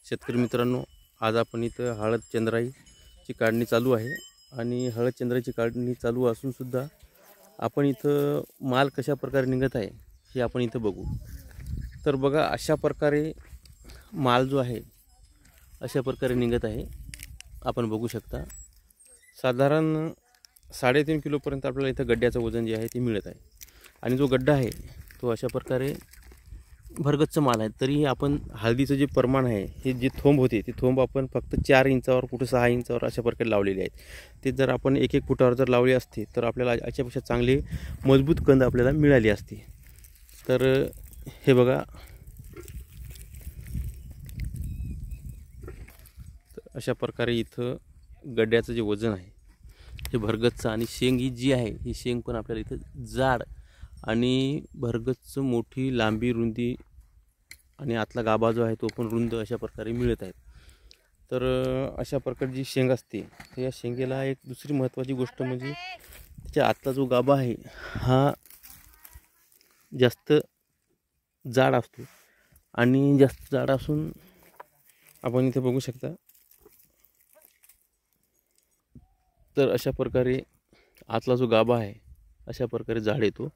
शेतकरी मित्रांनो, आज आपण इथं हळद चंद्राईची काढणी चालू आहे आणि हळद चंद्राईची काढणी चालू असून सुद्धा आपण इथं माल कशा प्रकारे निघत आहे हे आपण इथं बघू. तर बघा, अशा प्रकारे माल जो आहे अशा प्रकारे निघत आहे. आपण बघू शकता, साधारण 3.5 किलोपर्यंत आपल्याला इथं गड्ड्याचं वजन जे आहे ते मिळत आहे. आणि जो गड्डा आहे तो अशा प्रकारे भरगच्च माल आहे. तरीही आपण हळदीचं जे प्रमाण आहे, हे जे थोंब होते ते थोंब आपण फक्त 4 इंचावर, कुठे 6 इंचावर अशा प्रकारे लावलेले आहेत. ते जर आपण 1-1 फुटावर जर लावले असते तर आपल्याला याच्यापेक्षा चांगले मजबूत कंद आपल्याला मिळाली असते. तर हे बघा, अशा प्रकारे इथं गड्ड्याचं जे वजन आहे हे भरगच्च, आणि शेंग ही जी आहे ही शेंग पण आपल्याला इथं जाड आणि भरगच्च मोठी लांबी रुंदी आणि आतला गाभा जो आहे तो पण रुंद अशा प्रकारे मिळत आहेत. तर अशा प्रकारची जी शेंग असते तर या शेंगेला एक दुसरी महत्त्वाची गोष्ट म्हणजे त्याच्या आतला जो गाभा आहे हा जास्त जाड असतो. आणि जास्त जाड असून आपण इथे बघू शकता, तर अशा प्रकारे आतला जो गाभा आहे अशा प्रकारे जाड येतो.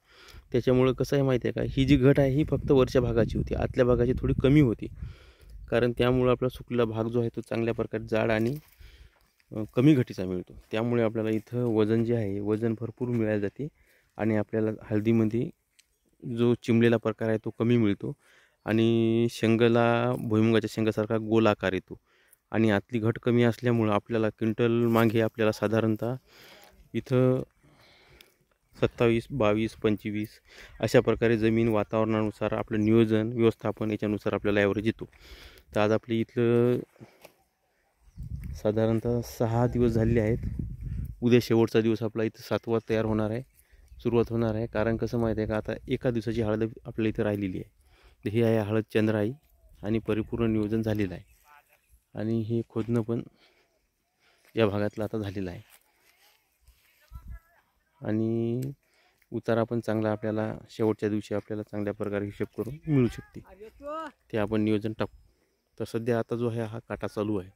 त्याच्यामुळं कसं आहे माहिती आहे का, ही जी घट आहे ही फक्त वरच्या भागाची होती, आतल्या भागाची थोडी कमी होती. कारण त्यामुळं आपला सुकलेला भाग जो आहे तो चांगल्या प्रकारे जाड आणि कमी घटीचा मिळतो. त्यामुळे आपल्याला इथं वजन जे आहे वजन भरपूर मिळाले जाते आणि आपल्याला हळदीमध्ये जो चिमलेला प्रकार आहे तो कमी मिळतो आणि शेंगाला भुईमुगाच्या शेंगासारखा गोल आकार येतो. आणि आतली घट कमी असल्यामुळं आपल्याला क्विंटल मागे आपल्याला साधारणतः इथं 27, 22, 25 अशा प्रकारे जमीन वातावरणानुसार आपलं नियोजन व्यवस्थापन याच्यानुसार आपल्याला ॲव्हरेज येतो. तर आज आपली इथलं साधारणतः 6 दिवस झालेले आहेत. उद्या शेवटचा दिवस आपला इथं 7वा तयार होणार आहे, सुरुवात होणार आहे. कारण कसं माहिती आहे का, आता एका दिवसाची हळद आपल्या इथं राहिलेली आहे. तर ही आहे हळद चंद्राई आणि परिपूर्ण नियोजन झालेलं आहे. आणि हे खोदणं पण या भागातलं आता झालेलं आहे आणि उतारा पण चांगला आपल्याला शेवटच्या दिवशी आपल्याला चांगल्या प्रकारे हिशोब करून मिळू शकते. ते आपण नियोजन टाकू. तर सध्या आता जो आहे हा काटा चालू आहे.